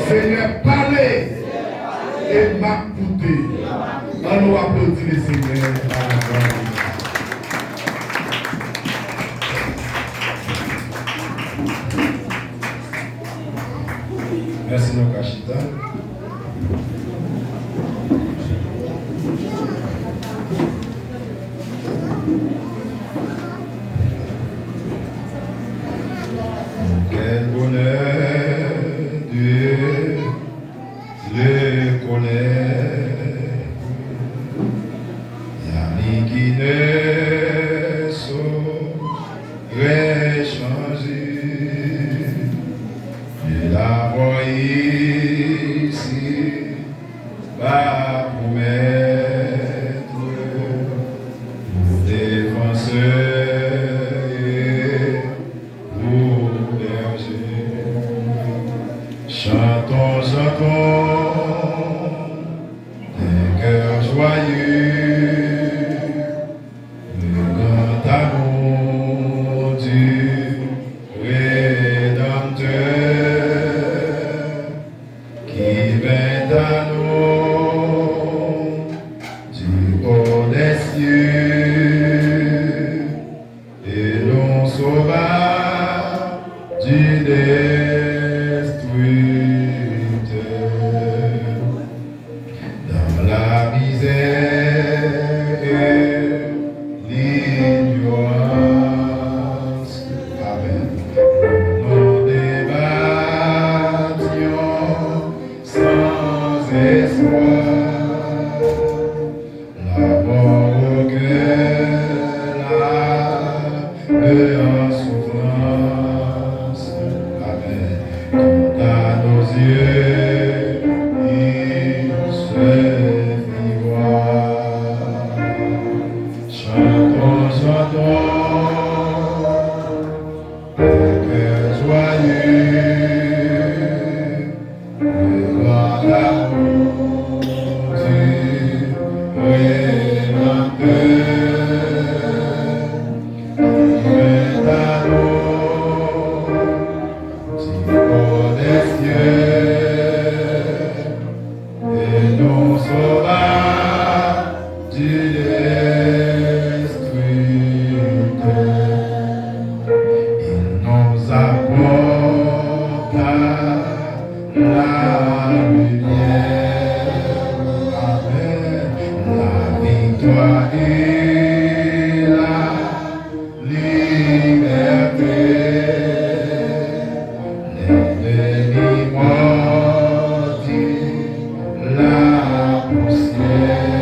Seigneur, parlez et m'écoutez. On nous applaudit le Seigneur. Merci, nos Kachita. Quel bonheur, Dieu le connaît. L'ami qui ne saurait changer, de l'avoir ici, va promettre pour défenseur et pour berger. Chantons, chantons, des cœurs joyeux, le grand amour du Rédempteur qui vint à nous du haut des cieux et nous sauva du destructeur. Dans la misère et l'ignorance, avec nous débattions sans espoir, la mort au cœur, l'âme en souffrance, Amen. Quant à nos yeux, il se fit voir. Chantons, chantons, des cœurs joyeux, le grand amour du Rédempteur qui vint à nous du haut des cieux et nous sauva du destructeur. Il nous apporta la lumière, Amen, la victoire et la liberté. L'ennemi maudit la poussière,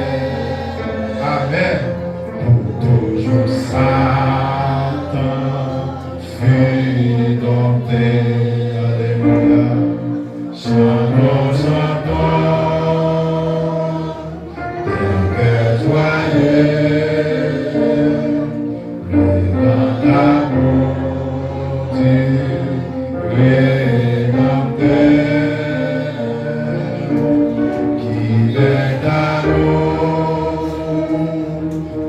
Amen, pour toujours Satan fut dompté. Alléluia. Chantons, chantons, des cœurs joyeux, le grand amour du Rédempteur qui est à nous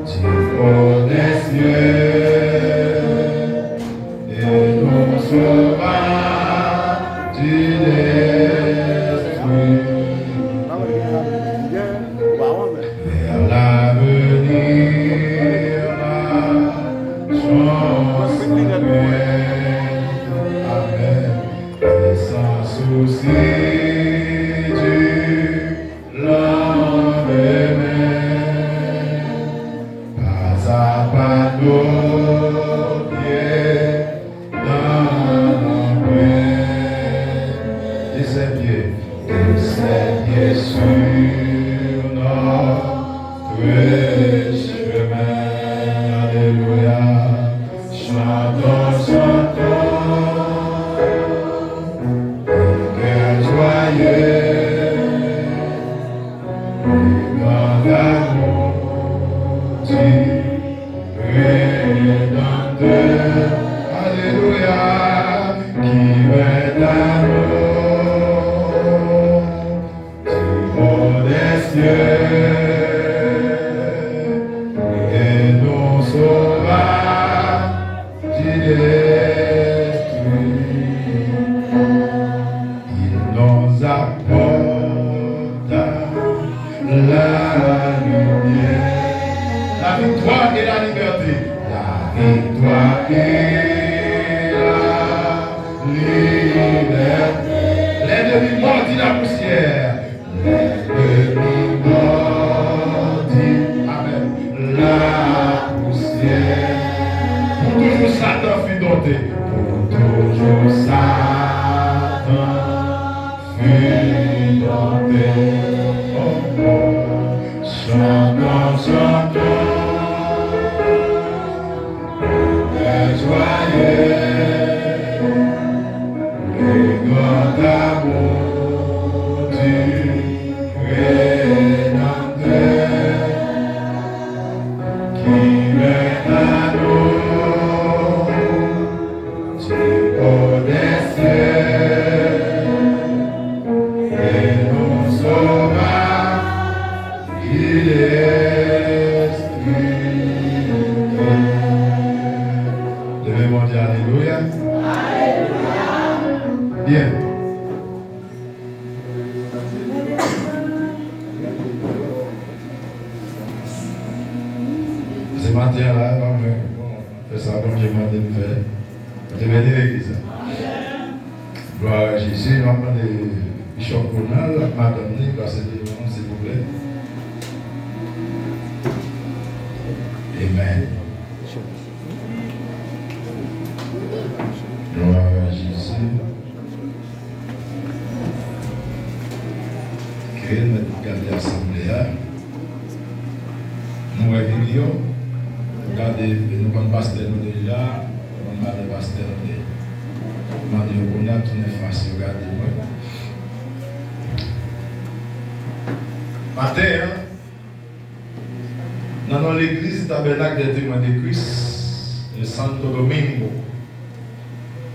du haut des cieux et nous sauva du destructeur. Vers l'avenir, la chance nouvelle, Amen, et sans souci du lendemain, pas à pas nos pieds dans l'empreinte de ses pieds sur notre chemin. Alléluia. Chantons, chantons, des cœurs joyeux, le grand amour du Rédempteur. Alléluia. Qui vint à nous du haut Bien. Ce matin là, on fait ça comme j'ai demandé de faire. Je vais venir à l'église. Gloire à Jésus, on va demander Bishop Conal, Madame Nick, passer des noms, s'il vous plaît. Amen. Gloire à Jésus. Que nous regardons l'assemblée. Nous regardons, nous avons pasteur déjà, nous avons pasteur déjà. Nous avons tout face, regardez-moi. Matin, dans l'église tabernacle des témoins de Christ, de Santo Domingo,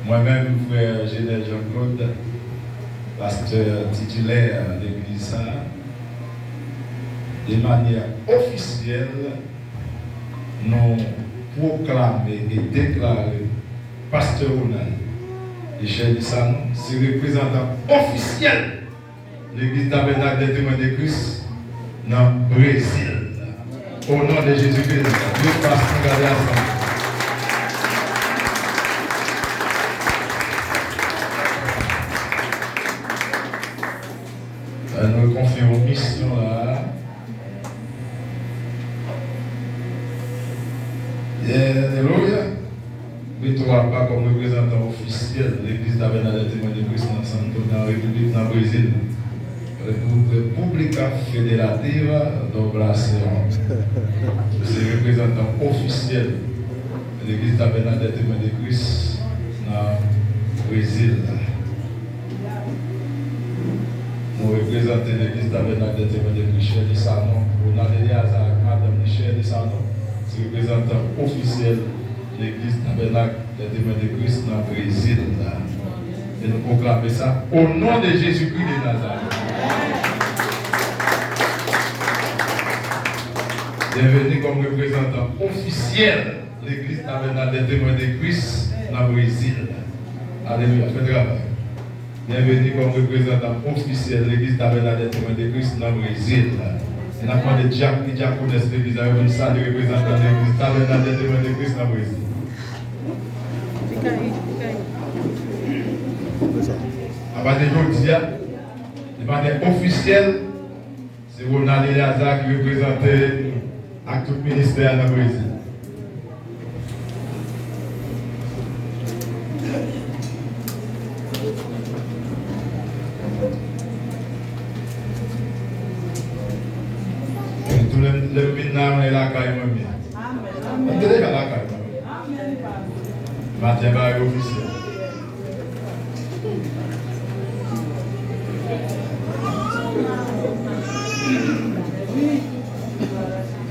moi-même, frère Général Jean-Claude, pasteur titulaire de l'église, de manière officielle, nous proclamer et déclarer pasteur Ronald et Cher Dissano, c'est représentant officiel de l'église tabernacle des témoins de Christ dans le Brésil. Au nom de Jésus-Christ, Dieu passe nous garder ensemble. Nous confions mission là. Alléluia. Mais tu vois pas comme représentant officiel de l'église tabernacle des témoins de Christ dans la République, dans le Brésil. República Federativa do Brasil. C'est le représentant officiel de l'église tabernacle des témoins de Christ dans le Brésil. Nous représentons l'église tabernacle des témoins de Christ, Cher Dissano, Ronald Eliazar, Madame Cher Dissano. C'est le représentant officiel de l'église tabernacle des témoins de Christ dans le Brésil. Et nous proclamons ça au nom de Jésus-Christ de Nazareth. Bienvenue comme représentant officiel de l'église tabernacle des témoins de Christ dans le Brésil. Alléluia, faites travail. Bienvenue comme représentant officiel de l'église tabernacle des témoins de Christ dans le Brésil. Et nous avons demandé Jacques qui connaissent l'église, nous avons ça de représentant de l'église tabernacle des témoins de Christ dans le Brésil. À partir d'aujourd'hui, de manière officielle, c'est Ronald Eliazar qui représentait à tout le ministère dans le Brésil. Et tout le minam est là quand même. Amen. Vous êtes là quand même. Matin, c'est officiel.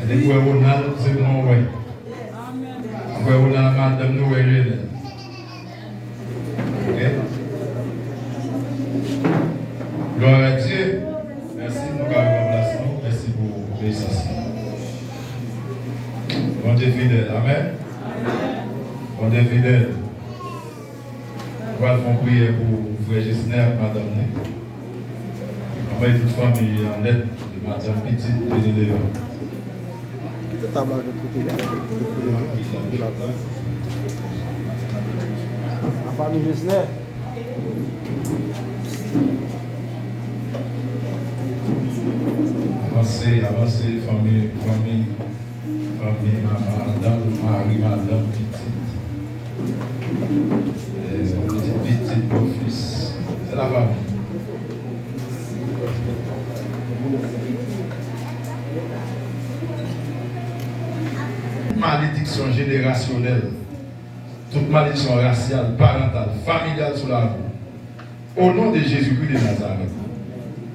Et puis, Ronald, c'est mon way. Après, Ronald, madame, nous, ok? Gloire à Dieu. Merci pour votre remplacement. Merci pour l'obéissance. Bon Dieu fidèle. Amen. Bon Dieu fidèle. Nous allons prier pour Frère Gisner, madame. Après, toute famille en aide de madame petite et de l'élément. La famille Gisner. Avancez, famille, madame, Marie, madame, petite, beau-fils. C'est la famille. Malédiction générationnelle, toute malédiction raciale, parentale, familiale sous la roue. Au nom de Jésus-Christ de Nazareth,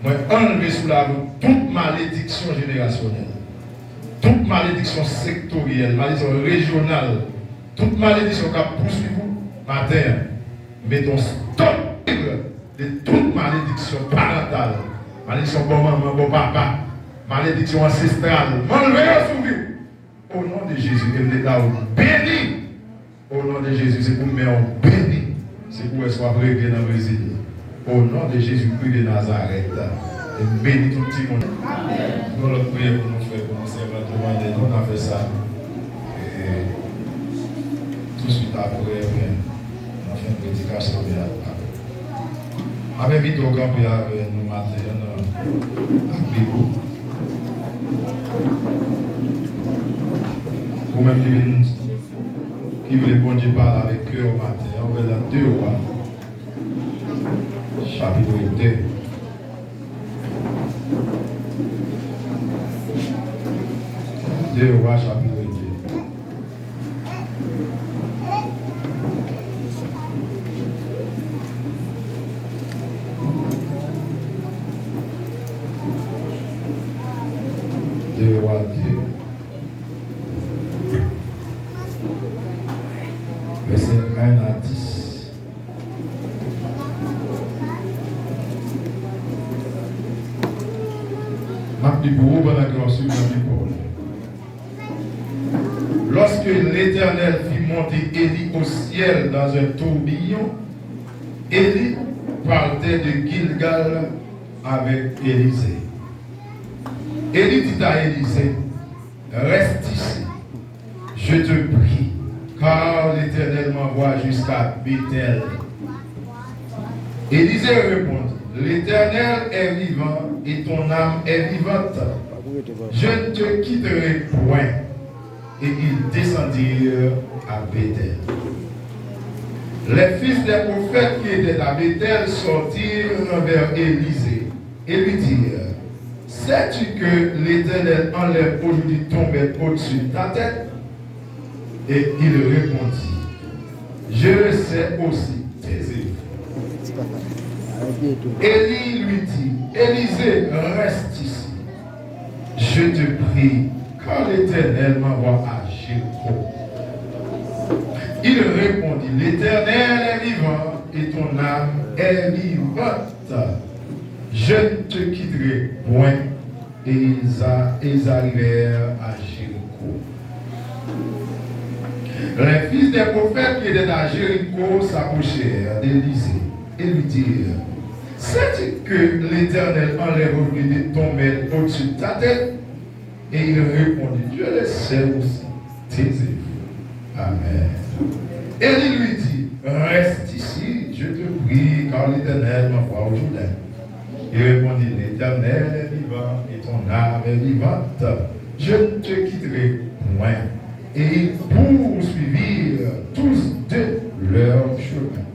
moi enlever sous la roue toute malédiction générationnelle, toute malédiction sectorielle, malédiction régionale, toute malédiction qui a poursuivi vous, matin, mettons stop de toute malédiction parentale, malédiction bon maman, bon papa, malédiction ancestrale, m'enlever sous vous. Au nom de Jésus, elle est là, béni. Au nom de Jésus, c'est pour nous béni. C'est pour soit réglé dans le Brésil. Au nom de Jésus-Christ de Nazareth. Et bénis tout le petit monde. Nous allons prier pour nous faire, pour nous servir, nous avons fait ça. Et tout de suite après, on a fait une prédication. Avec vite au camp, avec nous matin, avec vous. Pour même qui veut bon Dieu parler avec eux au matin, on va dans 2 Rois, chapitre 2. Deux Rois, chapitre 2. Deux Rois 2. Verset 1 à 10. Lorsque l'Éternel fit monter Élie au ciel dans un tourbillon, Élie partait de Gilgal avec Élisée. Élie dit à Élisée, reste ici, je te prie, car l'Éternel m'envoie jusqu'à Bethel. Élisée répondit, l'Éternel est vivant et ton âme est vivante. Je ne te quitterai point. Et ils descendirent à Bethel. Les fils des prophètes qui étaient à Bethel sortirent vers Élisée et lui dirent, sais-tu que l'Éternel enlève aujourd'hui tomber au-dessus de ta tête? Et il répondit, je le sais aussi, taisez-vous. Élie lui dit, Élisée, reste ici. Je te prie, car l'Éternel m'envoie à Jéricho. Il répondit, l'Éternel est vivant et ton âme est vivante. Je ne te quitterai point. Et ils arrivèrent à Jéricho. Les fils des prophètes qui étaient à Jéricho s'approchèrent d'Élisée et lui dirent, sais-tu que l'Éternel enlève aujourd'hui tomber au-dessus de ta tête? Et il répondit, je le sais aussi, taisez-vous. Amen. Et il lui dit, reste ici, je te prie, car l'Éternel m'envoie au Jourdain. Il répondit, l'Éternel est vivant et ton âme est vivante. Je ne te quitterai point. Et ils poursuivirent tous deux leur chemin.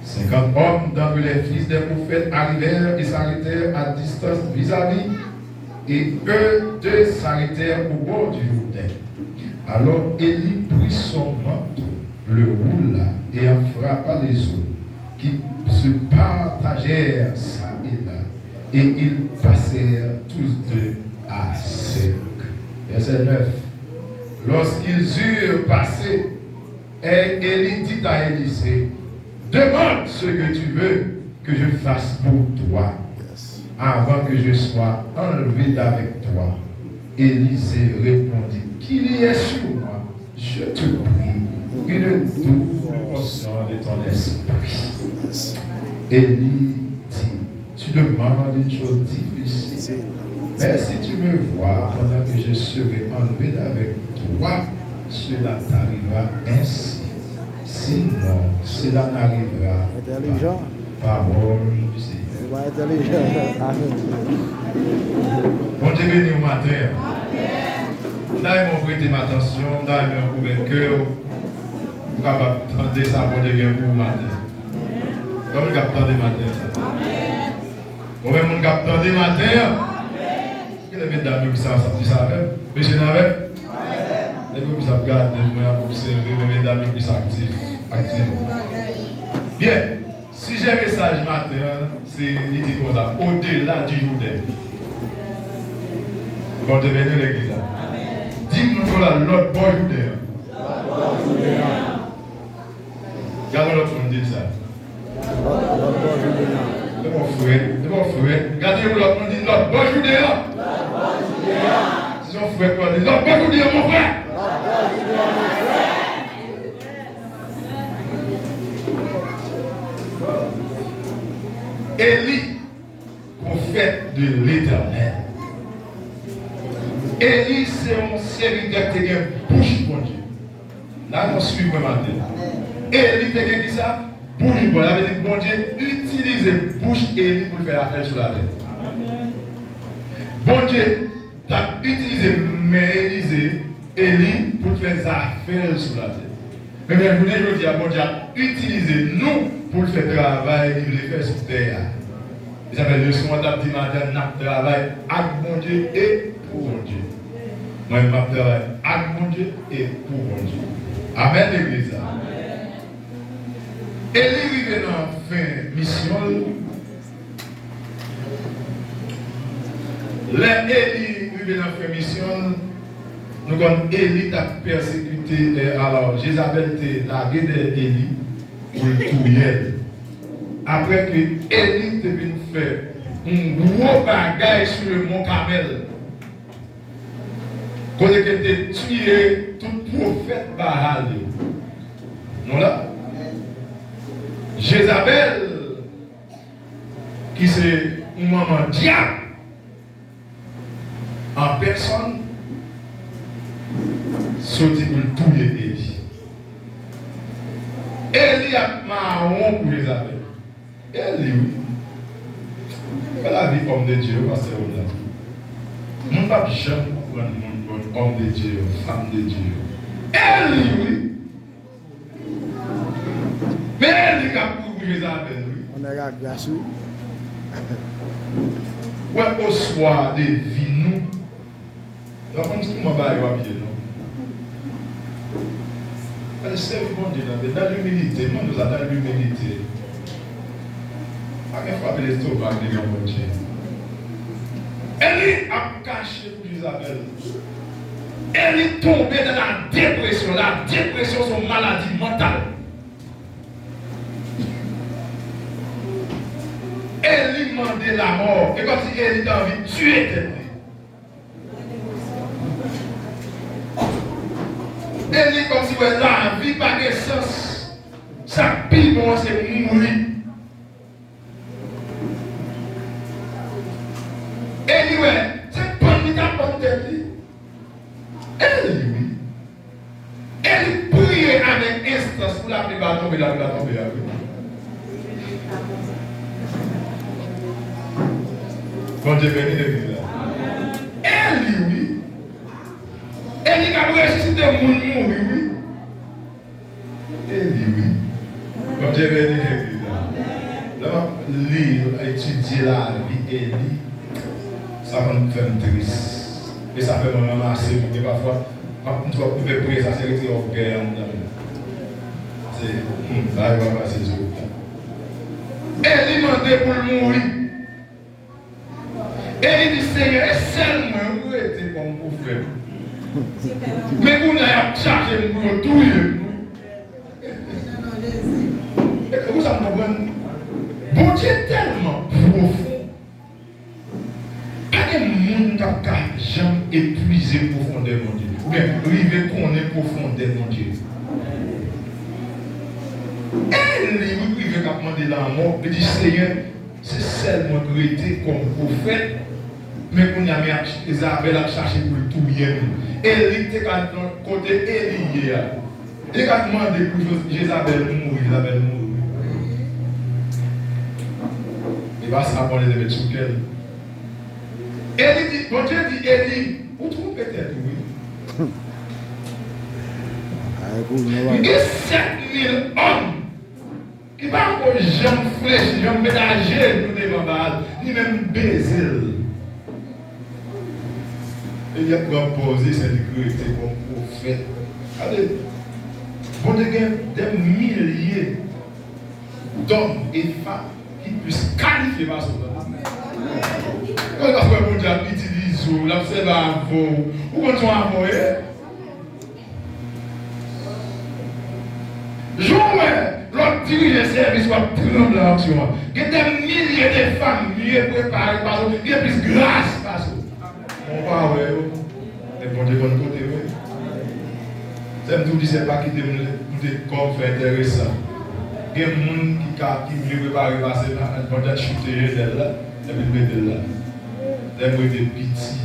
50 hommes d'entre les fils des prophètes arrivèrent et s'arrêtèrent à distance vis-à-vis. Et eux deux s'arrêtèrent au bord du Jourdain. Alors Élie prit son manteau, le roula et en frappa les eaux, qui se partagèrent ça et là. Et ils passèrent tous deux à sec. Verset 9. Lorsqu'ils eurent passé, Élie dit à Élisée, demande ce que tu veux que je fasse pour toi, avant que je sois enlevé d'avec toi. Élisée répondit, qu'il y ait sur moi, je te prie, une double portion de ton esprit. Élie dit, tu demandes une chose difficile, mais si tu me vois pendant que je serai enlevé d'avec toi, cela t'arrivera ainsi. Sinon, cela n'arrivera pas. Parole du Seigneur. Bon Dieu béni au matin. Là, ils m'ont prêté ma attention, là, ils m'ont ouvert le cœur. Vous pouvez entendre ça pour Dieu pour le matin. Comme vous attendez le matin. Vous-même, vous attendez le matin. Quel est le dames qui savent ça? Monsieur Navet? Les gens qui savent regarder, vous observez, les dames qui sont actifs. Bien. Si j'ai un message matin, c'est il dit comme ça, au-delà du Jourdain. Bon, devenez l'église. Dis-nous là, l'autre bon Jourdain. Regardez l'autre monde dit ça. C'est mon frère. Regardez-vous l'autre monde dit l'autre bon Jourdain. C'est son frère qui dit l'autre bon Jourdain, mon frère. Élie, prophète de l'Éternel. Élie, c'est un serviteur qui a une bouche pour Dieu. Là, on suit vraiment. Élie, qui a dit ça, bouche pour Dieu. Il bon Dieu, utilise bouche Élie pour faire affaire sur la terre. Bon Dieu, tu as utilisé Élie pour faire affaires sur la terre. Mais bien, vous je dis à bon Dieu, utilisez nous pour faire travail, il le faire sur terre. Ils appellent le son d'abdi matin, nous travail avec mon Dieu et pour mon Dieu. Moi, je travaille avec mon Dieu et pour mon Dieu. Amen, l'église. Élie est dans la fin mission. Élie est dans la fin mission. Nous avons Élie qui a persécuté. Alors, Jézabel était la guerre d'Élie pour le tuer. Après que Élie est venu faire un gros bagage sur le mont Carmel. Quand il était tué, tout prophète Baal. Non là? Jézabel, qui c'est un maman diable, en personne, sorti pour le tuer Élie. Élie a marron pour Jézabel. Élie, oui. La vie homme de Dieu, parce que là. Mon pape jamais homme de Dieu, femme de Dieu. Élie, oui. Mais Élie qui a pour Jézabel, oui. On a la grâce, oui. Ouais, au soir de vie, nous. Donc, comme si je m'en vais à pied, non? C'est bon Dieu, dans l'humilité, moi nous avons dans l'humilité. Pas qu'elle frappe l'estomac de mon Dieu. Élie a caché pour Isabelle. Élie est tombée dans la dépression. La dépression, c'est une maladie mentale. Élie demandait la mort. Et quand Élie a envie de tuer quelqu'un. Élie comme si la vie par de sens. Sa Bible, c'est mourir. Élie, c'est pas lui qui a porté lui. Élie, oui. Élie priait avec instance pour la pluie va tomber, la pluie va tomber. Quand Dieu bénit l'église là. Élie, oui. Élie qui a ressuscité le monde mourir, oui. Élie, oui. Quand Dieu bénit l'église là. Là, lire, étudier la vie Élie, ça va nous faire triste. Et ça fait me ramasser, mais parfois, quand tu vas pouvoir prier, ça c'est rester au guerre. C'est, là, il va passer sur le Élie demandait pour mourir. Élie dit, Seigneur, seulement, où était comme pour faire? Mais vous n'avez chargé pour tout. Et vous ça me comprend? Bon Dieu est tellement profond. Pas de monde qui a jamais épuisé profondément Dieu. Ou bien, arriver qu'on est profondément Dieu. Élie, vous pouvez demander la mort, il dit, Seigneur, c'est seulement que j'étais comme prophète. Mais qu'on a mis Isabelle à chercher pour le tout bien. Élie était dans côté Élie. Il a demandé pour Jézabel mourir. Isabelle mourir. Il va savoir les mettre sur quel. Élie dit, bon Dieu dit Élie, vous trouvez peut-être, oui. Il y a 7000 hommes qui ne vont pas jamais fraîchir, jamais ménager nous devant Baal, ni même baiser. Il y a proposé cette sécurité comme prophète. Allez, vous avez des milliers d'hommes et femmes qui puissent qualifier par ce temps. Quand on a mon Dieu utilise l'observateur, ou quand on a envoyé, l'autre dirige service va prendre l'action. Il y a des milliers de femmes mieux préparées par eux, il y a plus de grâce par eux. On va voir, et bon Dieu, bon côté, oui. C'est tout dit, c'est pas qui te comme fait intéressant. Il y a des gens qui veulent préparer passer pendant de chuter là, et puis mettre là. Des gens qui sont petits.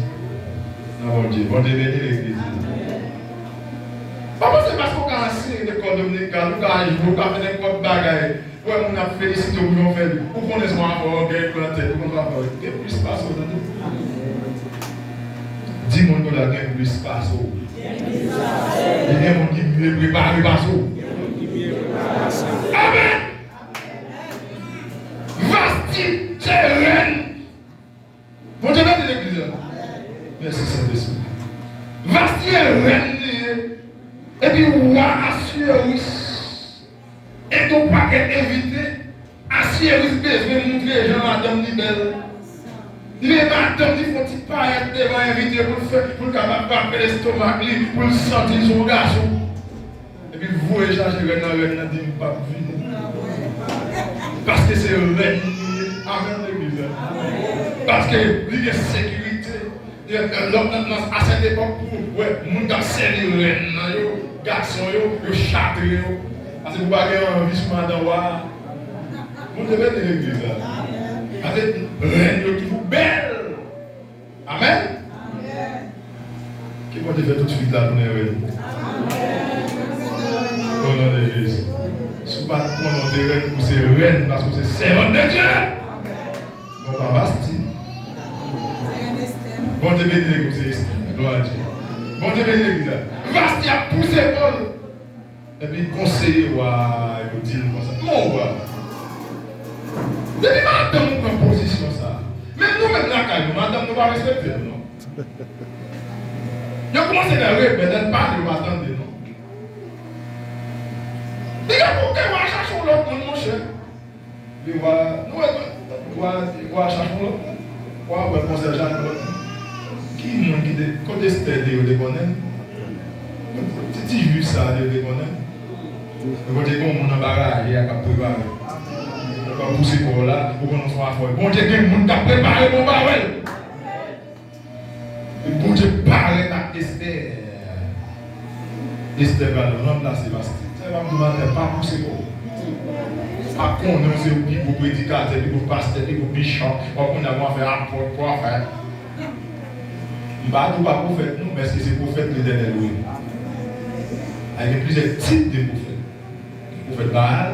Non, mon Dieu, bon Dieu bénit l'église. Pourquoi c'est parce qu'on a assis l'école dominicale, nous avons joué, nous avons fait n'importe bagaille. Ouais, on a félicité au bout fait. Pour qu'on ait son rapport, on gagne planté, pour qu'on va faire. Il y a plus espace au dedans. Dis-moi que la gagne plus espace au. Il y a des gens qui mieux préparés par ça. Amen. Vasti, c'est reine. Mon Dieu, de l'église. Merci Saint-Esprit. Vasti est reine. Et puis, roi assuré. Et ton paquet invité. Assuré, besoin de montrer les gens madame ni belle. Les madames qui font petit paillettes devant invité pour le faire, pour le capable de faire l'estomac, pour le sentir son garçon. Et puis, vous voyez, chargez le reine, dit pas venir. Parce que c'est le reine. Amen, l'église. Parce que il y a sécurité. À cette époque, pour les gens qui serrent le reine, les garçons, les châtres. Parce que vous n'avez pas envie de madame. Vous devez être l'église. Avec reine qui vous belle. Amen. Qui va te faire tout de suite là pour les reines? Au nom de Jésus. Si vous ne pouvez pas de reine pour ces reines parce que c'est servante de Dieu. Bon, pas Basti. Bon, Dieu béni l'église. Gloire à Dieu. Bon, Dieu béni l'église. Basti a poussé Paul. Et puis conseiller, il vous dit comme ça. Mon roi. Depuis madame, nous prenons position ça. Même nous, maintenant, madame, nous ne pas respecter, non? Je commence à répéter, elle parle, je m'attends, non? Il y a pour que nous cherchons l'autre monde, mon cher. Nous cherchons l'autre. Nous conseil Jacques l'autre. Qui est contesté de déconner? Si tu vu ça, de déconner? Vous dites qu'on a barrage, il y a qu'à préparer. On va pousser pour là, pour qu'on soit fort. Bon Dieu, il y a des gens qui ont préparé mon barrel. Bon Dieu, parle à Esther. Esther va le remplacer Basti. Ça va me demander pas pousser pour. Pas qu'on a aussi pour prédicateur, pour pasteur, pour bishop, pas qu'on a fait apôtre, pour faire. Je ne pas prophète, non, mais c'est prophète de l'éternel. Il y a plusieurs types de prophètes. Le prophète Baal.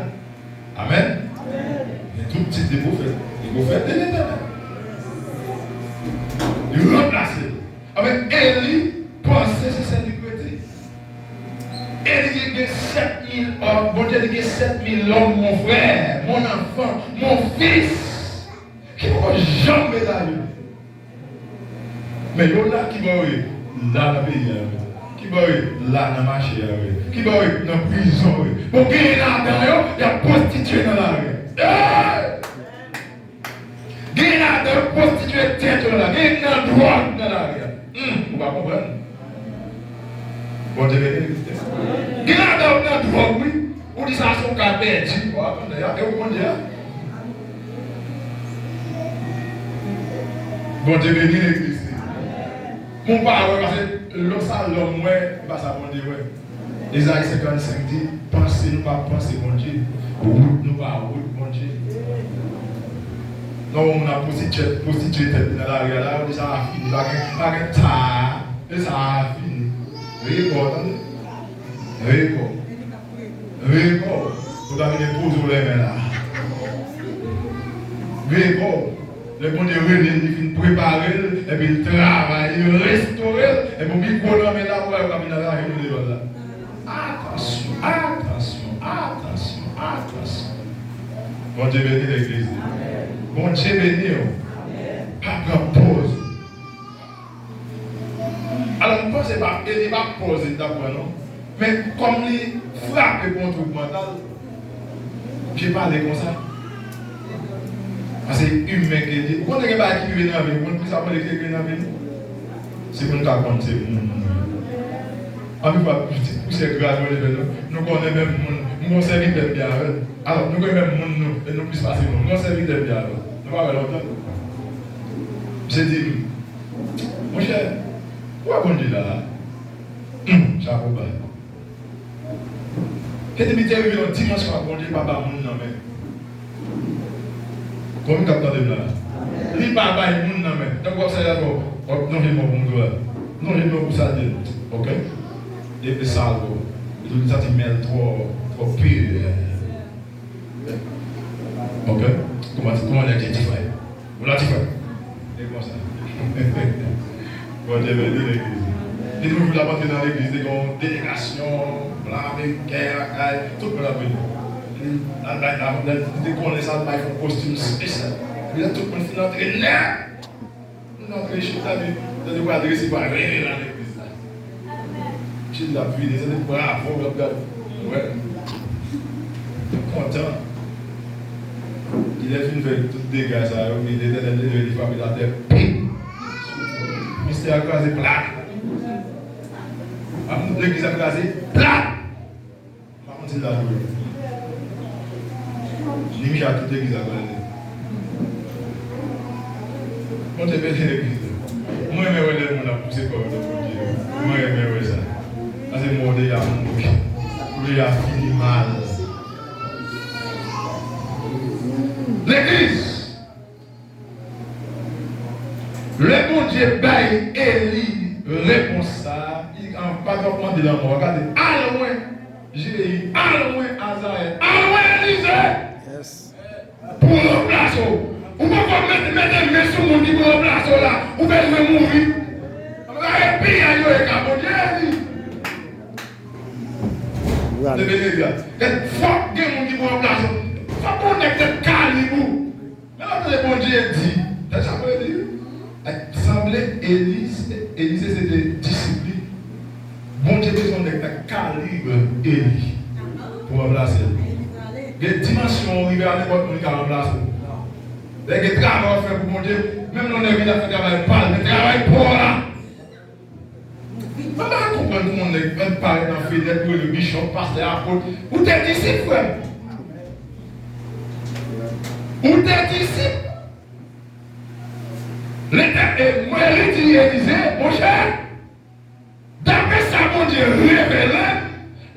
Amen. Il y a tout type de prophètes. Les prophètes de l'éternel. Il remplace. Avec Élie, pensez sur cette côté. Élie, il y a 7000 hommes. Bon Dieu, il y a 7000 hommes, mon frère, mon enfant, mon fils. Qui vont jamais d'aller. Mais il y en a qui vont là dans le pays. Qui va là dans le marché. Qui va dans la prison. Pour gagner là-dedans, il y a prostitué dans la rue. Gagner là-dedans, prostitué tête dans la rue. Gagner dans drogue dans la rue. Vous ne comprenez pas. Bon Dieu, gagner là-dedans dans drogue, oui. Ou dit ça son cas perdu. Vous comprenez. Bon Dieu, béni l'église. Mon père, parce que l'homme, ouais, bah ça bon Dieu, ouais. Isaïe 55 dit, pensez, nous pas penser, bon Dieu. Route, nous pas route, bon Dieu. Non, on a prostitué tête dans la rue, là, on dit ça a fini, pas que ça, et ça a fini. Récord. Vous avez des pauses où les mains là. Récord. Le bon Dieu, il prépare, et puis il travaille, il restaure, et puis il prend là, comme il a là. Attention. Bon Dieu bénit l'église. Bon Dieu bénit. Pas prendre pause. Alors, je pense qu'il n'est pas posé d'abord, non? Mais comme il frappe contre le mental, j'ai parlé comme ça. Parce que c'est humain qui dit. Vous connaissez pas qui vient dans la vie, vous connaissez pas qui vient dans la vie. C'est pour nous comprendre, c'est pour nous. En tout cas, c'est grave, nous connaissons même nous avons servi de bien. Alors, nous connaissons même nous, et nous plus facile, nous avons servi de bien. Nous ne pas longtemps. J'ai dit, mon cher, pourquoi on dit là? Chapeau bas. Quand tu es arrivé dans dimanche, bon Dieu, papa, mon nom. Comme tu as entendu là. Lui, papa, mon nom. Donc, vous savez d'abord, non, j'ai mon bon doigt. Non, j'ai mon ça dit. Ok? Et puis ça, il ça te mêle trop pire. Ok? Comment on a dit frère? Vous l'avez dit frère? Et comment ça? Bon Dieu, béni l'église. Et nous, vous l'avez entré dans l'église, des grandes délégations, blanc, guerre, tout le monde a venu. Dès qu'on les a, ils font costume spécial. Et là, tout le monde finit d'entrer là. Nous entrons chez la vie. Vous devez adresser par rêver dans l'église. Chez la vie, des années bravo, regarde. Ouais. Content. Il est venu faire tout le dégât, ça. Il est dans les familles de la terre. Mystère crasé plat. L'église a crasé plat. Par contre, c'est la douleur. Limite à toute l'église a crasé. Quand tu es bête l'église, moi je me relève mon poussé comme le Dieu. Moi je me relève ça. Parce que moi déjà il a fini mal. L'église. Le bon Dieu baille Élie réponse ça. Il n'a pas demandé la mort. Regardez, à loin, Jéhu, à loin, Azaël, à loin, Élisée. Yes. Pour remplacer. Vous pouvez mettre des mains sur mon qui pour remplacer là. Vous pouvez mourir. Et puis, il y a un bon Dieu. Il faut que mon qui pour remplacer. Il faut qu'on ait des calibres. Mais là, le bon Dieu dit, c'est ça qu'on dit. Il semblait Élisée c'était discipline. Bon Dieu besoin de calibre Élie pour remplacer. Des dimensions arrivées à n'importe qui remplacer. Des travaux fait pour mon Dieu, même non est venu à faire travail pas, mais travail pour là. Je ne comprends pas comment on est parlé dans la fenêtre pour le bishop, pasteur, apôtre. Où t'es disciple, frère? Où t'es disciple? Et moi, je dis, Élisée, mon cher, d'après ça, mon Dieu révélé,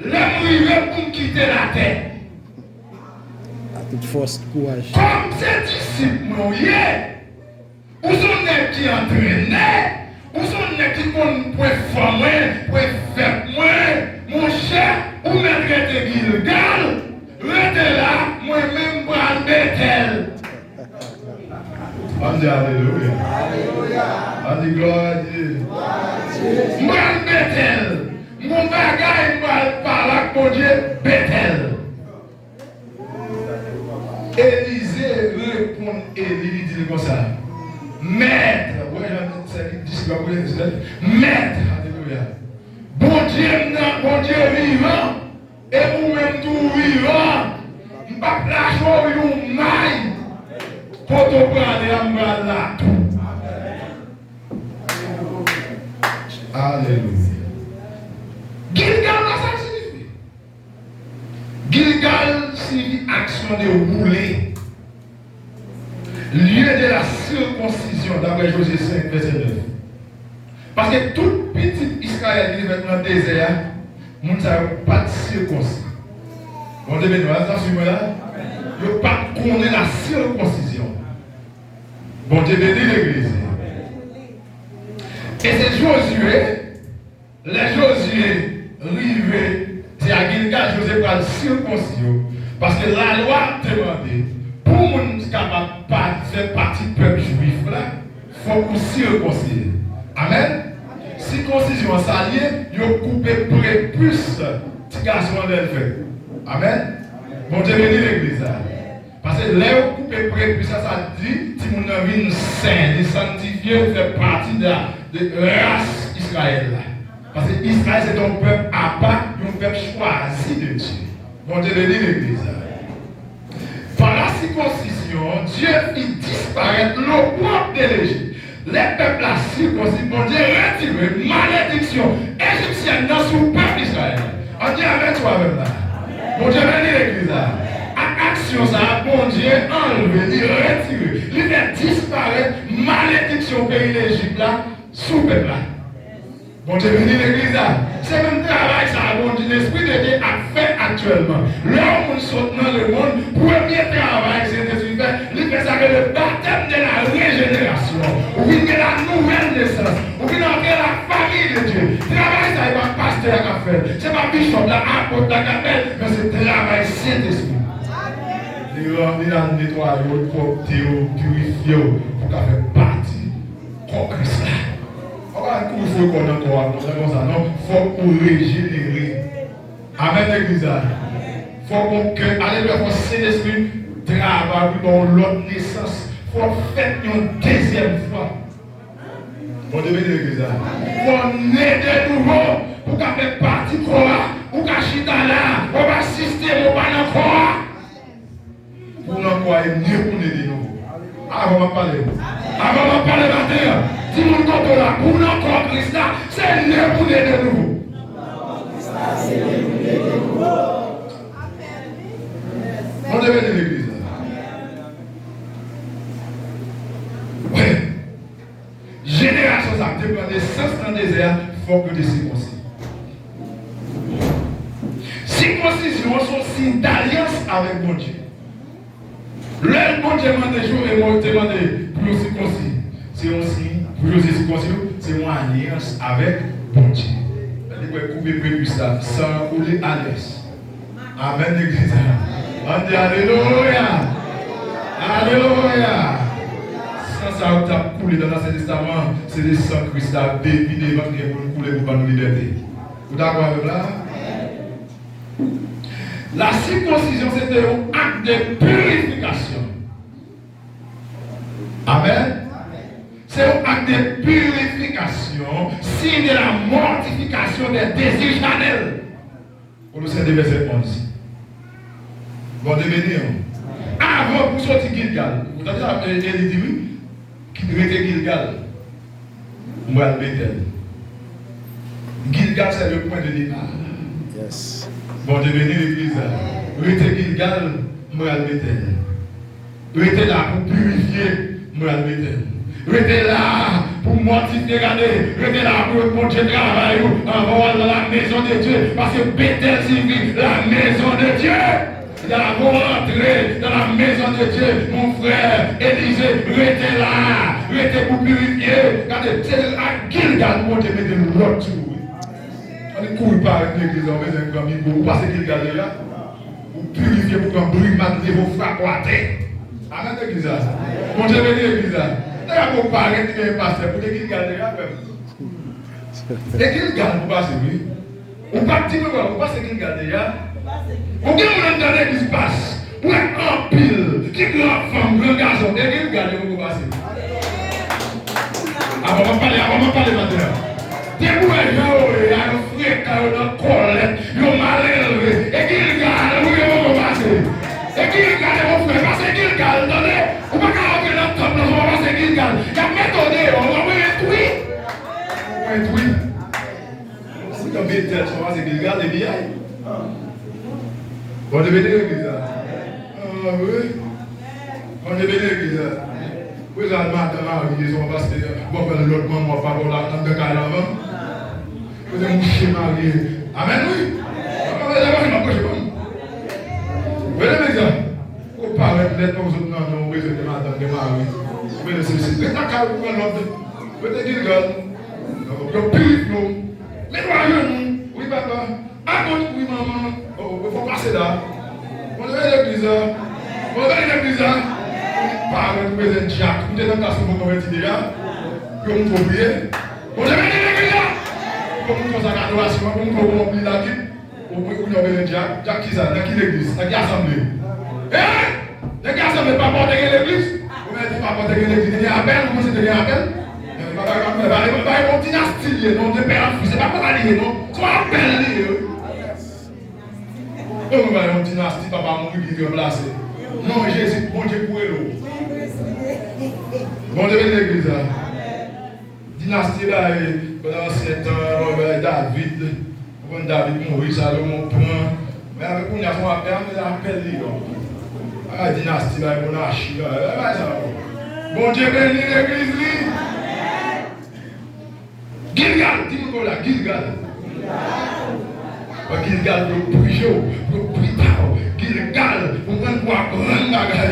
l'homme arrivé pour quitter la terre. À toute force, courage. Comme ces disciples, où sont les qui entraînent, où sont les qui pour former, pour faire moins, mon cher, où mettre des Gilgal, restez là, moi-même, pour le Bethel. On dit Alléluia. On dit gloire à Dieu. Moi, Bethel. Mon bagage, moi, par là, mon Dieu, Bethel. Élisée répond, Élie dit comme ça. Maître, maître, alléluia. Bon Dieu vivant, et vous-même tout vivant, je ne vais pas lâcher une maille pour te prendre en là. Alléluia. Gilgal, ça signifie. Gilgal signifie action de rouler. Lieu de la circoncision, d'après Josué 5, verset 9. Parce que tout petit Israël qui est dans le désert, il n'y a pas de circoncision. Bon, Dieu, nous attention là. Il n'y a pas de la circoncision. Bon, Dieu bénit l'église. Et c'est Josué, les Josué rivés, c'est à Gilgal, Josué pour la circoncision. Parce que la loi demandait, pour les gens capables de faire partie du peuple juif, il faut qu'on circoncise. Amen. Circoncision s'allier, il faut couper prépuce, petit garçon en fait. Amen. Bon Dieu bénit l'église. Parce que là, vous coupez prépuce, ça dit, si vous avez une saint, de sanctifié, vous faites partie de la race Israël. Parce que Israël, c'est un peuple à part, un peuple choisi de Dieu. Bon Dieu bénit l'église. Par la circoncision, Dieu fit disparaître l'opprobre de l'Égypte. Les peuples à circoncis, bon Dieu retire malédiction égyptienne dans son peuple Israël. On dit avec toi même là. Bon Dieu bénit l'église là. Action ça, bon Dieu enlevé, il retire, il fait disparaître malédiction pays l'Égypte là, sous peuple là. Bon Dieu bénit l'église là. C'est même travail ça, bon Dieu, l'Esprit de Dieu a fait à actuellement. L'homme saute dans le monde, premier travail, c'est de faire, il fait ça que le baptême de la régénération, ou bien de la nouvelle naissance, ou bien de la famille de Dieu. Travail, ça, il va pasteur à faire. C'est pas bishop, là, apôtre, là, mais c'est travail Saint-Esprit. Il a nettoyé, purifié, pour faire partie comme Christ. Il faut qu'on ait encore comme ça, non? Il faut qu'on régénérer. Amen, l'église. Il faut qu'on alléluia, faut Saint-Esprit travaille dans l'autre naissance. Il faut faire une deuxième fois. Bon, devez l'église. Il faut naître de nouveau pour qu'on fasse partie de quoi? Pour qu'on chita là, on va assister au pan encore. Pour nous croire mieux pour nous de nouveau. Avant de parler. Avant de parler matin. Si nous comptons là, pour nous croire Christ là, c'est né pour nous de nouveau. On devait de l'église. Oui. Génération ça dépend des sens dans le désert, il faut que des circoncis. Circoncision sont signes d'alliance avec mon Dieu. Le bon Dieu m'a toujours demandé pour circoncis. C'est un signe, pour circoncis, c'est une alliance avec mon Dieu. Il faut couper plus ça, sans couler alliance. Amen, l'église. On dit Alléluia. Alléluia. Sans ça, on a coulé dans l'Ancien Testament, c'est le sang Christ a dévidé pour nous couler pour nous liberté. Vous d'accord avec là? La circoncision, c'était un acte de purification. Amen. C'est un acte de purification, signe de la mortification des désirs charnels. Pour le Saint verset 11. Bon, devenir. Avant pour sortir Gilgal, vous avez dit, il dit oui, qui était Gilgal. Moi, le Bethel. Gilgal, c'est le point de départ. Yes. Bon, devenir l'église. Vous êtes Gilgal, moi, le Bethel. Vous êtes là pour purifier, moi, le Bethel. Vous êtes là pour mortifier, regardez. Vous êtes là pour mon Dieu travailler dans la maison de Dieu. Parce que Bethel signifie la maison de Dieu. Nous allons rentrer dans la maison de Dieu, mon frère Élisée, restez là, restez pour purifier. Regardez, c'est à Gilgal, mon Dieu, mettez l'autre tour. On ne court pas avec l'église, on met un grand micro, vous passez Gilgal là, vous purifiez pour qu'on brûle mater vos frappes à terre. Amen, l'église. Mon Dieu, mettez l'église. D'ailleurs, vous parlez de pasteur, pour les Gilgal là, même. Les Gilgal, vous passez, oui. Vous partez, vous passez Gilgal là. Vous avez dans l'église passe, vous êtes en pile, qui grand femme, grand garçon, et qui regardez vous passer. Avant de parler maintenant. Des vous êtes là, il y a un frère qui est dans colère, il est mal élevé, et qui regarde, vous passer. Et qui regarde vos frères, parce qu'il regarde, attendez, vous ne pouvez pas rentrer dans le temple, on va passer qu'il regarde. Il y a méthode, on va vous rétruire. On va rétruire. Si vous avez tête, on va passer qu'il regarde, et bien. On devait l'église. Ah oui. On devait l'église. Vous avez madame, ils ont passé. Bon, l'autre moment, on va pas voir la tante de Caïlavan. Vous avez mouché marié. Amen, oui. Vous avez m'approché comme. Vous voyez l'exemple. Vous parlez peut-être pour vous autres, non, vous avez de madame de mari. Vous voyez, c'est un cas où on a vous êtes dit, regarde. Vous purifiez nous. Nettoyez-nous. Oui, papa. À côté, oui, maman. Il faut passer là. On devait l'église. On devait l'église. Par le président Jacques. Vous êtes dans la classe pour convertir déjà. Puis on peut prier. On devait l'église. Pour nous faire sa adoration. Pour nous faire oublier la vie. Pour nous faire président Jacques. Jacques qui ça? Dans qui l'église? Dans qui assemblée? Dans qui assemblée? Pas porter l'église? Vous n'êtes pas porter l'église. Il y a appel. Vous pensez qu'il y a appel? Pas une dynastie. Non, de père en fils. C'est pas pour aller. Non. C'est un appel. Et on va une dynastie, papa mourir qui vient placer. Non, Jésus, bon Dieu pour l'eau. Bon Dieu, l'église. Dynastie là, pendant 7 ans, David, David mourit, Salomon prend. Mais avec on a son appel, on a appelé. La dynastie là, monarchie là. Bon Dieu, béni l'église. Gilgal, dis-moi là, Gilgal. Gilgal pour prier, pour prier, Gilgal pour prendre quoi, prendre bagarre.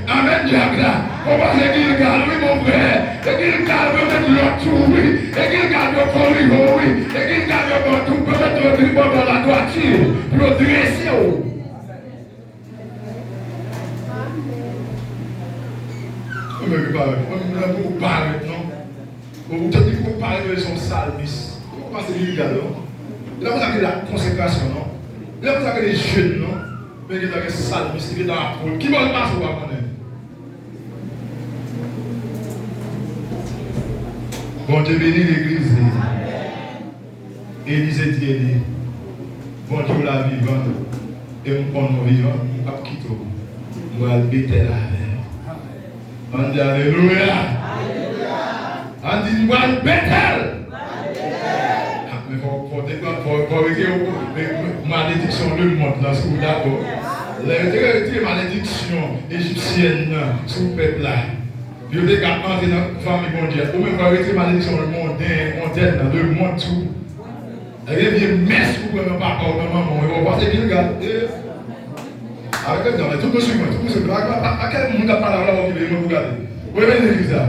Amen, Dieu là. On va se Gilgal, oui, mon frère. Et Gilgal veut mettre l'autre tout, oui. Et Gilgal veut courir, oui. Et Gilgal veut tout, peut mettre le tribun dans la droiture, pour le dresser. On ne parle non. On te dit qu'on parle de son salmis. On passe Gilgal, non. Là, vous avez la consécration, non? Là, vous avez les jeunes, non? Mais vous avez les salmistes qui sont dans la poule. Qui va le passer ou pas? Bon Dieu bénit l'église. Église est dit. Bon Dieu la vivante. Et on prend nos vivants. On va quitter. On va le bêter là. On dit Alléluia. On dit on va le bêter. Mais pour malédiction le monde là, c'est d'accord. Les malédictions égyptiennes sur le peuple là. Je vais entrer dans la famille mondiale. Ou même pas arrêter malédiction le monde, le monde tout. Et bien messe pour le papa ou la maman, on va passer bien regarde. Avec tout le suivant, à quel monde a parlé là on va regarder. Vous voyez l'église là.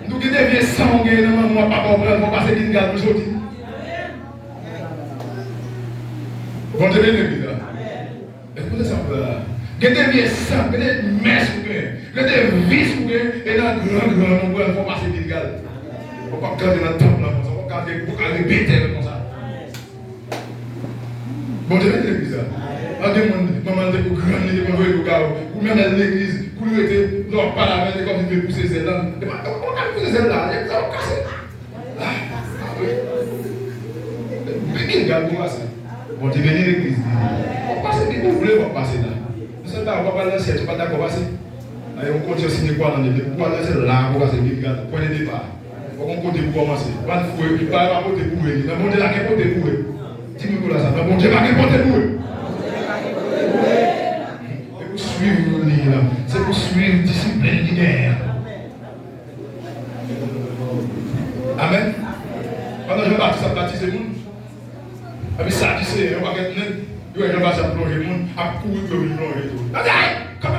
Nous qui devions sanguer dans maman papa on va passer bien regarder aujourd'hui. Bon Dieu l'église là. Écoutez ça un peu là. Que des vieux sang, que des messes ou bien, que des vis ou bien, et dans le grand nombre, il faut passer des gars. Il ne faut pas garder dans le temple là, il faut pas garder bêter comme ça. Bon Dieu l'église là. Il y a des gens qui ont grand ou même dans l'église, pour lui être, leur parler comme il veut pousser celle là. On va pousser celle là, il va casser. Mais qui regarde pour ça? Bon Dieu bénit l'église. On va passer, vous voulez, on va passer là. On va pas lancer, tu vas d'accord passer. On continue à signer quoi dans les deux. On va lancer là, on va passer le point de départ. On va continuer pour commencer. Pas de fouet, pas de côté pour eux. Mais bon Dieu là, quel côté pour eux? Dis-moi là ça. Mais bon Dieu là, quel côté pour eux? C'est pour suivre le livre là. C'est pour suivre discipline linéaire. Amen. Pendant que je baptise le monde. Et puis ça, tu sais, on va être net. Il y a un bâtiment à plonger le monde, à courir pour le plonger tout. Comme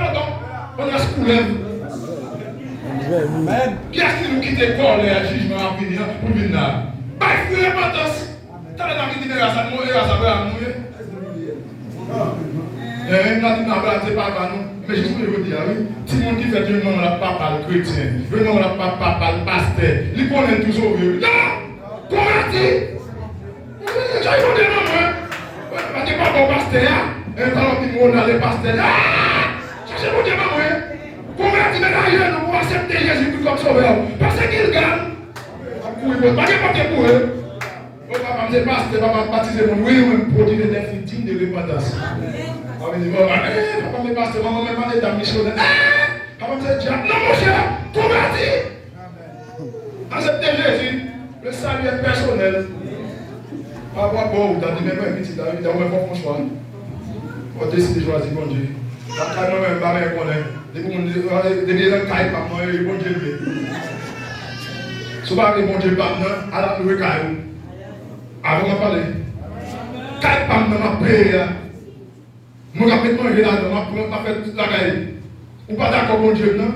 on a ce couleur. Qui est-ce qui nous quitte l'école et le jugement à venir pour venir là? Bah, il faut l'importance. T'as l'air qui dit à ça, mourir, à ça, à mourir. Et on a dit, non, c'est pas papa, non. Mais je veux dire, oui, si mon qui fait du nom, la papa, le chrétien, le nom, la papa, le pasteur, il connaît toujours vieux. Non! Converti! J'ai eu des noms, hein? Je ne sais pas mon pasteur, et quand on dit le pasteur, cherchez mon Dieu, maman, convertis mes aïeux, nous pouvons accepter Jésus comme sauveur, parce qu'il gagne. Pas de porter pour eux. Papa, je ne sais pas si papa baptiser mon oui ou produire des victimes de repentance. Papa me dit, papa me pasteur, maman me demande d'un missionnaire. Papa me dit, non mon cher, convertis. Acceptez Jésus, le salut est personnel. Papa, bon, t'as dit même petit, t'as même pas mon choix. On décide de choisir bon Dieu. La caille moi-même, pas même connaît. Depuis les cailles, pas moi, bon Dieu. Souvent, les bon Dieu, pas moi, à la nouvelle caille. Avant de parler. Caille, pas moi, ma paix. Moi, je vais manger là-dedans, je vais faire toute la caille. Ou pas d'accord, bon Dieu, non?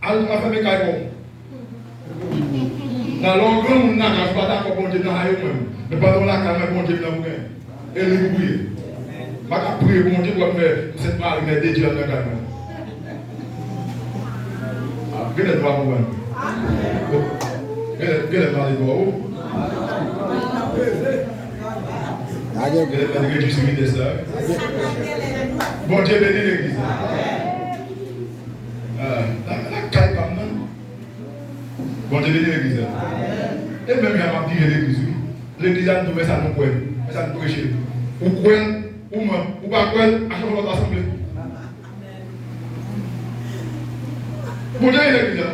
Alors, je vais faire mes cailles. Dans l'angle, on n'a pas d'accord, bon Dieu, dans la caille. Mais pendant la caille, bon Dieu, dans la caille. Et les bouillir. Je vais prier pour mon Dieu pour faire cette marine de Dieu dans la caille. Quel est le droit pour moi? Quel est le droit pour moi? Bon Dieu bénit l'église. La caille comme non. Bon Dieu bénit l'église. Et même il y a ma vie l'église. L'église a nous met ça nous quoi. Mais ça nous prêcher. Ou quoi, ou moi, ou pas quoi, à chaque fois dans l'assemblée. Bon Dieu l'église.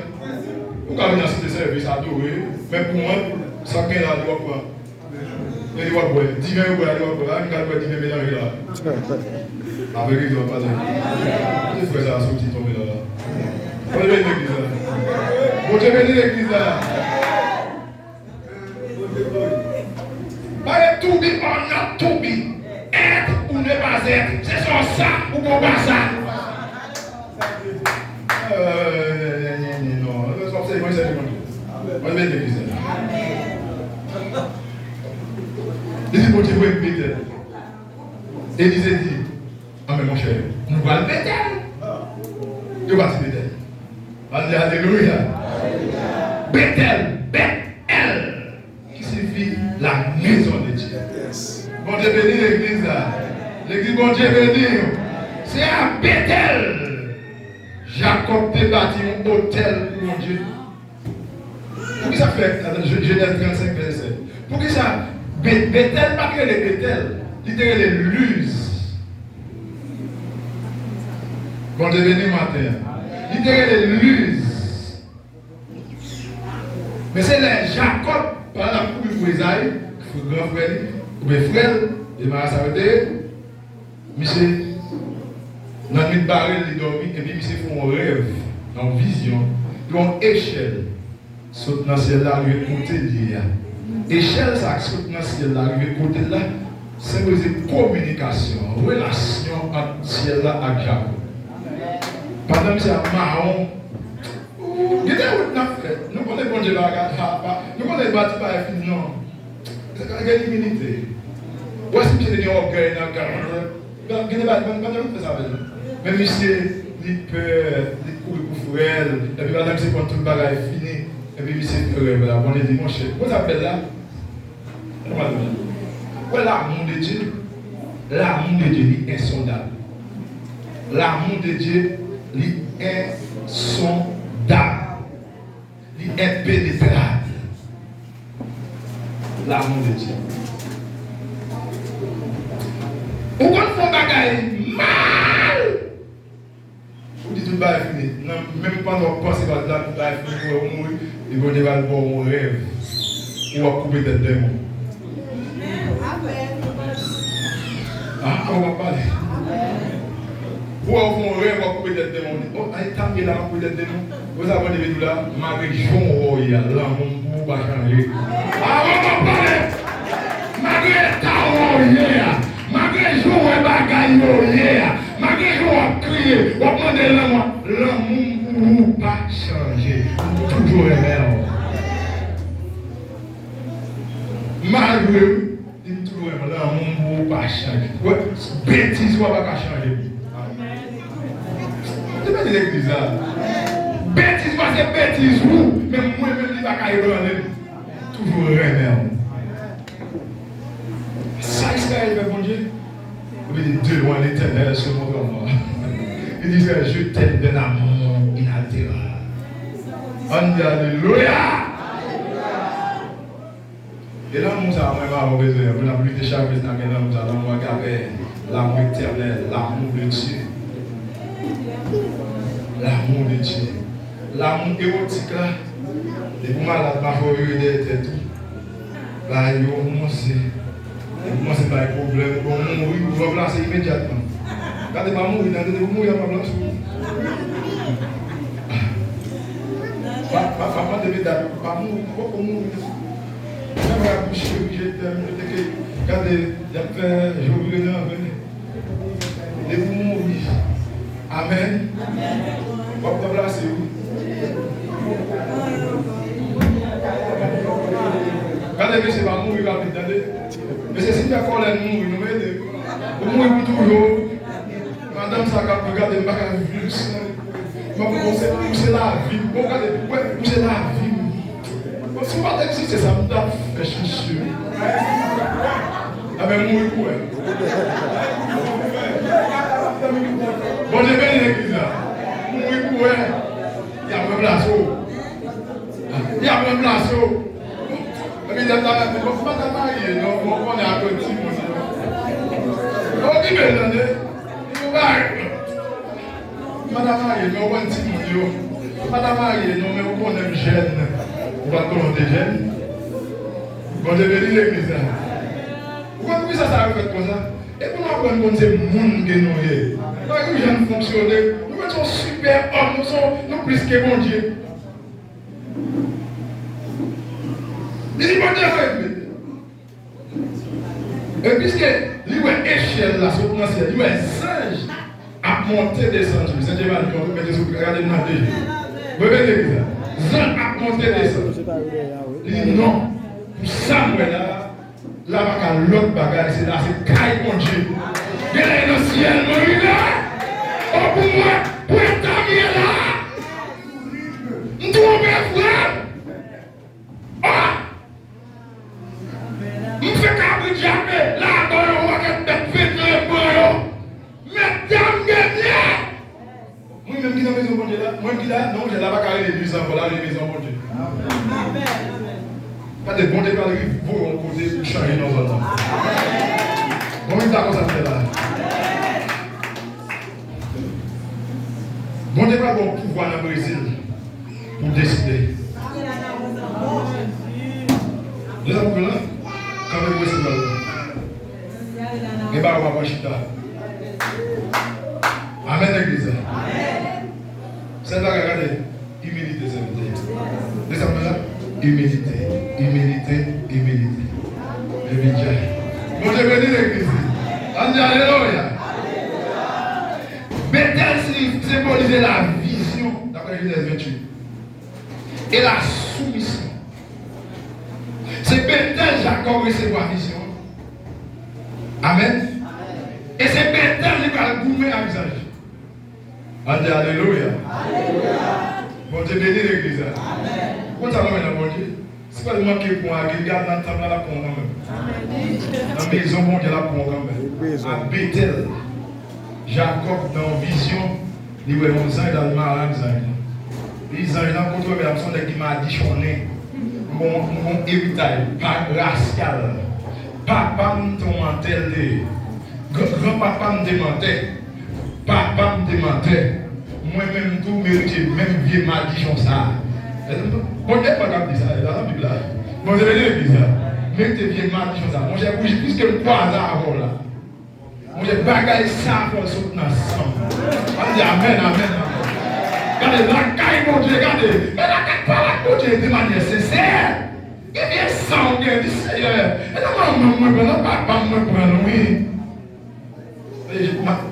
Ou quand venir assister service adorer, mais pour moi, ça vient là, doit quoi. Il doit boire. Divin ou boire, il doit boire. Il doit boire divin mélanger là. Avec lui, il doit pas dire. Il faut que ça sorti tomber là. Bon Dieu bénit l'église là. Bon Dieu bénit l'église là. Pas tout be or not to be. Nazareth, c'est son ça ou qu'on pas ça. Non, c'est moi, c'est moi. On met l'église. Il dit, bon Dieu, vous êtes Bethel. Élisée dit, ah mais mon cher, nous allons Bethel. Nous allons Bethel. Alléluia. Bethel, Bethel, qui signifie la maison de Dieu. Bon Dieu béni l'église là. L'église bon Dieu béni. C'est à Bethel. Jacob t'a bâti un hôtel pour mon Dieu. Pour qui ça fait Genèse 35, verset? Pour qui ça Bethel, pas que les Bethel, il était les Luz. Bon Dieu béni matin. Il était les Luz. Mais c'est les Jacob, par la coupe de Isaïe, grand frère, ou bien frère, et m'a arrêté. Monsieur, dans le baril, il dormi, et puis monsieur fait un rêve, une vision, une échelle, saute dans le ciel là, lui côté là. Échelle, ça saute dans le ciel là, lui côté là, c'est une communication, relation entre le ciel là et Jacob. Pendant que c'est un marron, nous connaissons bon Dieu, nous connaissons bâti par la fin, non. C'est quand même une dignité. Voici que j'ai orgueil dans le cadre. Il n'y a pas de ça. Même monsieur, il peut, il court pour frère, et puis madame, c'est quand tout le bagage est fini, et puis monsieur, bon Dieu dit, mon cher, vous appelez là? Voilà l'amour de Dieu. L'amour de Dieu, il est insondable. L'amour de Dieu, il est insondable. Il est pénétrable. L'amour de Dieu. Ou quand on fait bagaille mal, vous dites tout le bail fini. Même pendant qu'on pense que le bail fini pour mourir, il va dire que mon rêve. Ou à couper des démons. Ah, on va parler. Ou à mon rêve, on va couper des démons. Oh, il t'a mis là, on coupe des démons. Vous avez des vidéos là, malgré Jean, il y a là, on va changer. Ah, on va parler. Malgré ta malgré Jean, on va gagner. Malgré Jean, on va crier. On va demander l'amour ne va pas changer. Toujours réel. Malgré, il me trouve l'amour ne va pas changer. Bêtise ne va pas changer. C'est pas l'église là. Bêtise, parce que bêtise, vous, même moi-même, il va cailler dans l'aile. Toujours réel. Ça, il s'est arrivé, mon Dieu. Il dit, de loin l'éternel se montre en moi. Il dit, je t'aime d'un amour inaltérable. Alléluia. Et l'amour, ça va avoir besoin. Vous n'avez plus de chaque chose dans l'amour, ça va garder l'amour éternel, l'amour de Dieu. L'amour de Dieu. L'amour érotique là, et pour malade, ma foi, il était tout. Là, il y a c'est pas un problème. Bon, vous va placer immédiatement. Quand vous mourir, vous mourir à ma place. Pas de date, pas mourir, pas mourir. Je vais accoucher, je t'aime, regardez, j'ai oublié de venir. Et vous mourir. Amen. Vous va placer où? Regardez, c'est pas mourir rapide, attendez. Mais c'est si tu as collé nous, nous m'aidez. Vous mourrez toujours. Madame Saka, regardez, je ne vais pas vivre. C'est la vie. Regardez, c'est la vie. Parce que pas d'exister, ça me tape. Je suis sûr. Ah, mais mourir quoi? Bon, j'ai bien l'église là. Mourir quoi? Il y a un place. Il y a un place. Mais il y a pas de marié, donc on est à côté. On dit bien, madame mariée, mais on va dire, madame mariée, non, mais on est jeune. On va commenter jeune. On devait dire l'église. Pourquoi ça arrive comme ça? Et pour nous apprendre qu'on c'est le monde qui nous est. Quand les jeunes fonctionnent, nous sommes super hommes, nous sommes plus que bon Dieu. Il dit bon Dieu, et puisque est échelle là, sur le ciel, il est singe à monter descendre. C'est Dieu m'a dit, on peut mettre sur regardez le nom de Dieu. Vous voyez l'église là? Singe à monter descendre. Il dit non, pour Samuel là, là, l'autre bagaille, c'est là, c'est caille mon Dieu. Il est dans le ciel, mon Dieu là. Oh, pour moi, pour être là. Nous trouvons bien, frère. Ah! Nous faisons qu'à jamais, là, dans le roi, qui est pétré pour eux. Mesdames, gagnez! Moi-même qui est dans la maison de Dieu là, moi qui là, non, j'ai là-bas carré les 200 pour la maison de Dieu. Pas de bon départ, vous, on côté pour changer dans votre temps. Bon, il t'a comme ça fait là. Bon départ, bon pouvoir dans le Brésil pour décider. Nous avons là, quand même, c'est là. Et bien, on va voir Chita. Amen, l'église. C'est là, regardez, humilité, c'est le Vous savez là? Humilité, humilité, humilité. Bon Dieu béni l'église. On dit alléluia. Bethel symbolise la vision, d'après Genèse 28. Et la soumission. C'est Bethel Jacob recevoir la vision. Amen. Et c'est Bethel qui va le goumer à visage. On dit alléluia. Bon Dieu béni l'église. Amen. Quand ça va maintenant, bon Dieu, c'est pas le manquer pour un garde dans le temple là pour moi même. Dans la maison, bon Dieu là pour moi même. À Bethel, Jacob dans la vision, il voit mon sang dans le marin. Les anges là, contre la personne qui m'a additionné mon héritage, pas racial. Papa me tourmentait, grand-papa me démentait, papa me démentait. Moi-même, tout mérité, même vieux maldition ça. Bon, il n'y a pas de ça, dans la Bible là. Bon, vous avez dit l'église là. Même tes vieilles malditions ça. Moi, j'ai bougé plus que le 3 ans avant là. Moi, j'ai bagaillé ça pour sauter dans le sang. On dit amen, amen, amen. Regardez, la caille, mon Dieu, regardez. Mais la caille parle à mon Dieu de manière sincère. Il vient sans bien du Seigneur. Et non, moi, papa, moi, oui.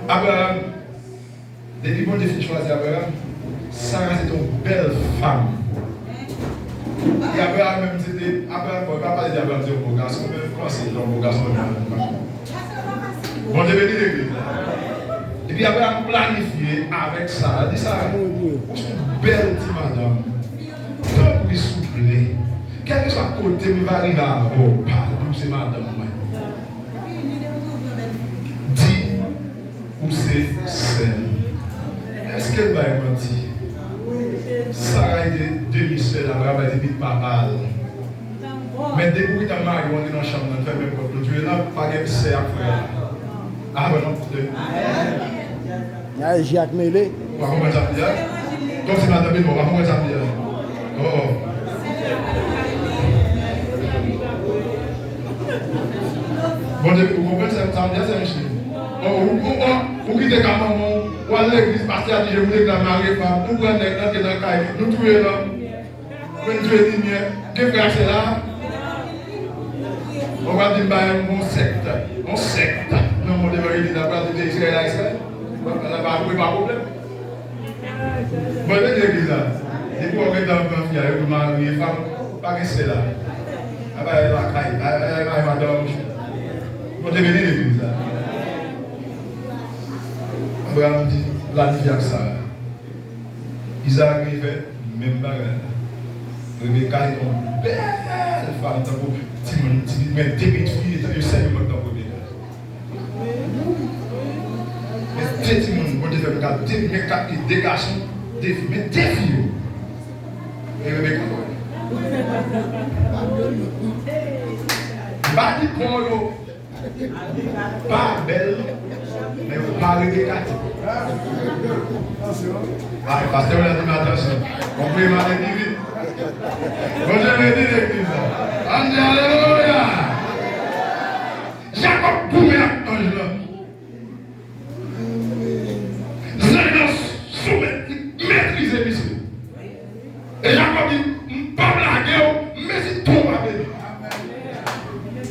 Abraham, depuis bon Dieu choisi Abraham, Sarah, c'est une belle femme. Et Abraham, même, c'était. Abraham, on ne va pas parler d'Abraham, c'est un beau garçon, mais comment c'est un beau garçon? Bon, je vais dire l'église. Et puis Abraham planifié avec Sarah. Il dit Sarah, c'est une belle petite madame. Tant pour lui souffler. Quel que soit le côté, il va arriver à vous parler, c'est madame. Dis où c'est celle. Est-ce qu'elle va mentir? Sarah était demi-seule, Abraham était vite pas mal. Mais depuis que tu as marié, on est dans la chambre, on fait même pas. Tu es là, pas de c'est après. Ah, ben non, il y a Jacques Mélé. On va commencer à dire. Comme c'est madame, on va commencer à dire. Oh. Bon, vous comprenez, ça me dit, c'est un chien. Vous quittez quand même, ou à l'église, pasteur a dit, je voulais que la mariée femme, nous prenons les gens qui sont dans le cahier, nous tuons l'homme. Nous tuons les lignes, qui frère c'est là? On va dire, mon secte. Non, mon démarré dit, d'après Israël à Israël. On n'a pas de problème. Bon, l'église là, et pour on est dans le plan, il y a eu marié femme, pas que c'est là. Elle va la caille, elle va dormir. Bon, devenez l'église là. Abraham dit, planifié avec ça. Isaac arrivait, même bagarre. Rebecca est une belle femme, mais deux petites filles, je sais même dans le Rebecca. Mais deux petits monde, on devait regarder, deux garçons, deux filles, mais deux filles. Et Rebecca, pas dit qu'on pas belle, mais pas Rebecca. Ah, pasteur, on a dit attention. On peut demander vite. Bon, je vais dire l'église. Alléluia. Jacob pouvait avec l'ange là. Zénos soumettre, maîtriser monsieur. Et Jacob dit, pas blaguer, mais c'est tout avec lui.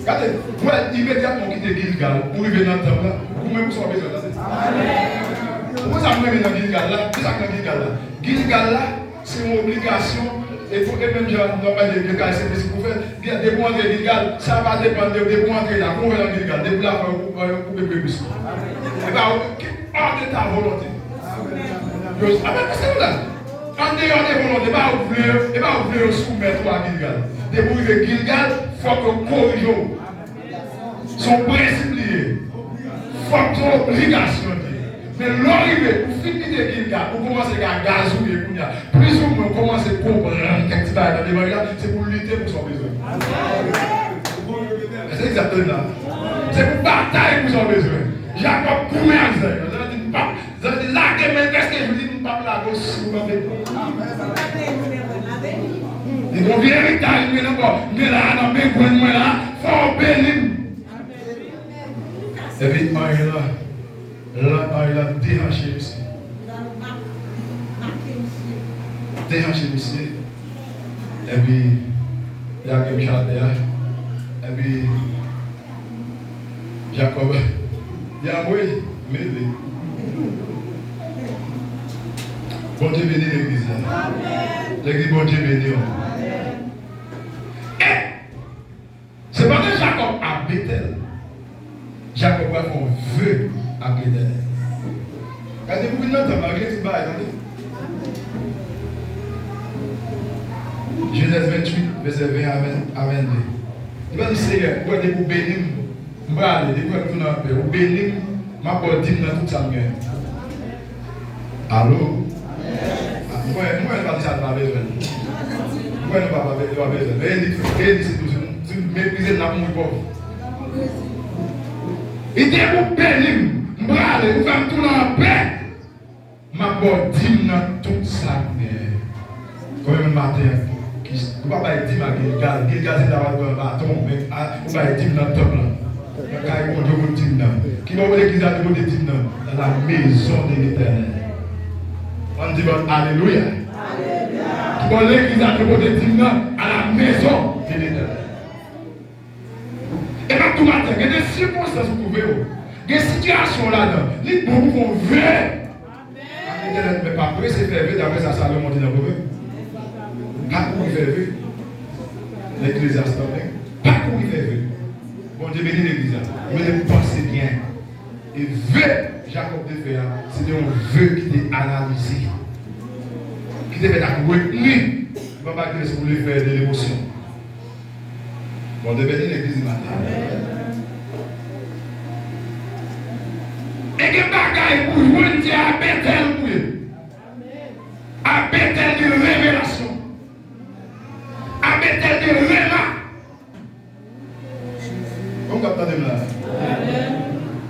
Regardez, voilà, immédiatement quitter quitter Gilgal pour arriver dans le temple là. Vous-même, vous savez besoin de ça. Pourquoi ça me met dans Gilgal là? Qu'est-ce que dans Gilgal là? Gilgal là, c'est une obligation. Et pour même gens, normalement, les Gilgal, c'est ce qu'on fait. Des pour entrer Gilgal, ça va dépendre de pour entrer là. Comment on va dans Gilgal? Des pour là, on va couper plus. Et bien, hors de ta volonté. Ah ben, c'est là. En dehors des volontés, et pas ouvrir soumettre à Gilgal. Des pour arriver Gilgal, il faut qu'on corrige. Son principe lié. Il faut ton obligation. Mais l'arrivée, pour finir de Gilgal, pour commencer à gazouiller, plus ou moins commencer à comprendre quelque chose dans les bagages, c'est pour lutter pour son besoin. C'est exactement là. C'est pour batailler pour son besoin. Jacob commerce. Vous avez dit là, qu'est-ce que je dis, pas la gauche sous ma tête. Il y a un véritable, mais là, dans mes coins, moi là, faut bénir. Et puis, il a déhanché aussi. Déhanché aussi. Et puis, il y a quelque chose derrière. Et puis, Jacob, il y a un bruit, mais bon Dieu bénit l'église. L'église, bon Dieu bénit. Et c'est parce que Jacob a Bethel. Jacob a fait un vœu à Bethel. Regardez-vous une note, malgré tout ça, Genèse 28, verset 20 à 22. Il va dire, Seigneur, vous allez vous bénir. Vous allez aller, vous bénir. Ma bonne dîme dans toute sa main. Allô? Moi, je ne vais pas dire ça de ma besoin. Moi, je ne vais pas dire ça de ma besoin. Mais il dit, c'est mépriser l'amour pauvre. Il dit, vous bénir. Vous allez, vous faites tout en paix. Ma bonne dîme dans toute sa main. Comme un matin. Vous ne pouvez pas dire à Gilgal. Gilgal, c'est d'avoir un bâton. Mais vous ne pouvez pas dire dans le temple. Qui va l'église à nouveau des dîmes dans la maison de l'Éternel. On dit Alléluia. Qui va l'église à nouveau des dîmes à la maison de l'Éternel. Et pas tout matin, il y a des circonstances que vous pouvez. Des situations là-dedans. Les beaucoup vont ver. L'Éternel ne peut pas c'est faire ver. D'après ça, ça va monter dans le proverbe. Pas pour y faire ver. L'Ecclésiaste, pas pour y faire ver. Bon Dieu bénit l'église. Mais vous pensez bien. Et vœu, Jacob de faire, c'était un vœu qui était analysé. Qui devait être retenu. Il ne va pas que vous voulez faire de l'émotion. Bon Dieu bénit l'église du matin. Et que bagaille pour vous dire à Bethel pour eux. À Bethel de révélation. À Bethel de réma. Donc, attendez là.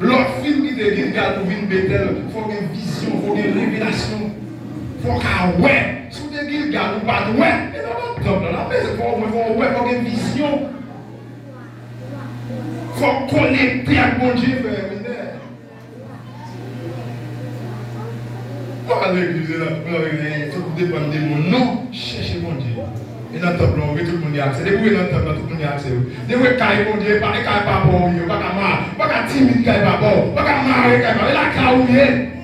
L'autre film qui te dit pour venir Bethel, il faut une vision, il faut une révélation. Il faut qu'un ouais. Si vous dites Gilgal, vous pas de ouais. Et dans notre temple, il faut une vision. Il faut connecter avec mon Dieu. Pas l'église là, tout dépend de mon nom, cherchez mon Dieu. Et dans le temple, on veut tout le monde y accéder. Vous voyez dans le temple, tout le monde y accéder. Des fois, quand mon Dieu, pas bon, pas timide, pas bon, pas marrer, pas la caouille.